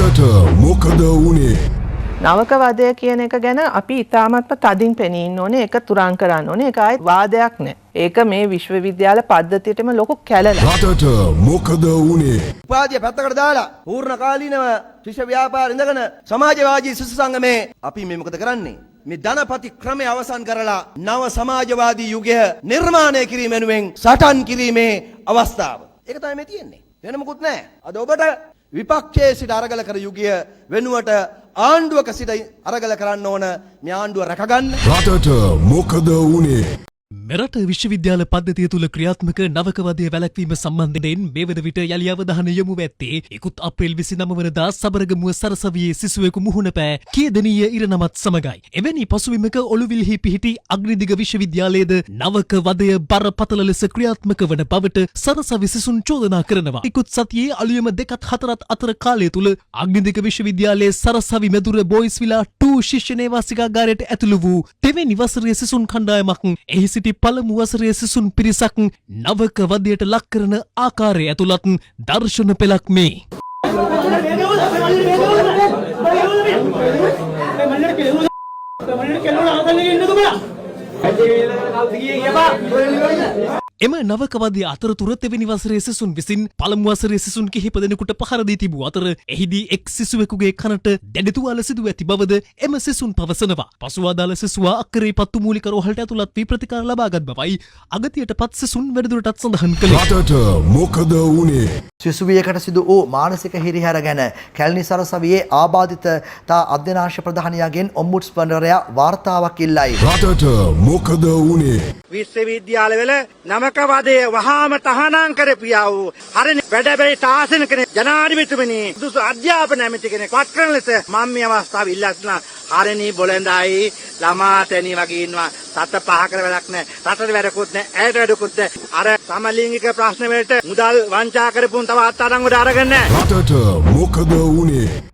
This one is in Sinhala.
රටට මොකද වුනේ? නවකවාදය කියන එක ගැන අපි ඉතාමත්ම තදින් පෙනී ඉන්න ඕනේ. ඒක තුරන් කරන්න ඕනේ. ඒක ආයේ වාදයක් නෑ. ඒක මේ විශ්වවිද්‍යාල පද්ධතියටම ලොකු කැලලක්. රටට මොකද වුනේ? උපාධිය පැත්තකට දාලා පූර්ණ කාලීනව ශිෂ්‍ය ව්‍යාපාර ඉඳගෙන සමාජවාදී ශිෂ්‍ය සංගමේ අපි මේ මොකද කරන්නේ? මේ ධනපති ක්‍රමය අවසන් කරලා නව සමාජවාදී යුගය නිර්මාණය කිරීම වෙනුවෙන් සටන් කිරීමේ අවස්ථාව. ඒක තමයි මේ තියෙන්නේ. වෙන මොකුත් නැහැ. අද ඔබට විපක්ෂයේ සිට අරගල කර යුගය වෙනුවට ආණ්ඩුවක සිට අරගල කරන්න ඕන මේ ආණ්ඩුව රැකගන්න. රටට මොකද වුනේ? මෙරට විශ්වවිද්‍යාල පද්ධතිය තුළ ක්‍රියාත්මක නවකවාදය වැළැක්වීම සම්බන්ධයෙන් මේ වන විට යළි අවධානය යොමු ඇත්තේ ඉකුත් අප්‍රේල් 29 වනදා සබරගමුව සරසවියේ සිසුවෙකු මුහුණ පෑ කේදනීය ඉරණමත් සමගයි. එවැනි පසුබිමක ඔළුවිල්හි පිහිටි අග්නිදිග විශ්වවිද්‍යාලයේද නවකවාදය බරපතල ලෙස ක්‍රියාත්මක වන බවට සරසවි සිසුන් චෝදනා කරනවා. ඉකුත් සතියේ අලුයම 2-4 අතර කාලය තුළ අග්නිදිග විශ්වවිද්‍යාලයේ සරසවි මෙදුර බෝයිස් විලා 2 ශිෂ්‍ය නේවාසිකාගාරයට ඇතුළු වූ දෙවැනි වසරේ සිසුන් කණ්ඩායමක් එහි සිටි පළමු වසරේ සිසුන් පිරිසක් නවක වදයට ලක් කරන ආකාරය ඇතුළත් දර්ශන පෙළක් මේ. එම නවකවාදී අතරතුර තෙවැනි වසරේ සිසුන් විසින් පළමු වසරේ සිසුන් කිහිප දෙනෙකුට පහර දී තිබූ අතර එහිදී එක් සිසුවෙකුගේ කනට දැඩි තුවාල සිදු ඇති බවද එම සිසුන් පවසනවා. පසුව අදාළ සිසුවා අක්කරේ පත්තු මූලික රෝහලට ඇතුළත් වී ප්‍රතිකාර ලබාගත් බවයි අගතියටපත් සිසුන් වැඩිදුරටත් සඳහන් කළේ. රටට මොකද වුනේ? සිසුවියකට සිදු වූ මානසික හිරිහැර ගැන කැලණි සරසවියේ ආබාධිතතා අධ්‍යනාංශ ප්‍රධානියාගෙන් ඔම්බුඩ්ස්මන්වරයා වාර්තාවක් ඉල්ලයි. රටට මොකද වුනේ? විශ්වවිද්‍යාලවල නමකවාදය වහාම තහනම් කරපියා වූ හරින වැඩබැයි තාසන කෙනෙක් ජනාධිපතිතුමනි සුදුසු අධ්‍යාපන ඇමති කෙනෙක් වත් කරන ලෙස මම මේ අවස්ථාව ඉල්ලා සිටිනවා. හරිනි බොළඳයි ළමා තැනි වගේ ඉන්නවා. සත පහකට වැඩක් නැහැ. රටට වැඩකුත් නැහැ. ඇයට වැඩකුත් නැහැ. අර සමලිංගික ප්‍රශ්න වලට මුදල් වංචා කරපුන් තව අත්අඩංගුවට අරගෙන නැහැ. රටට මොකද වුනේ?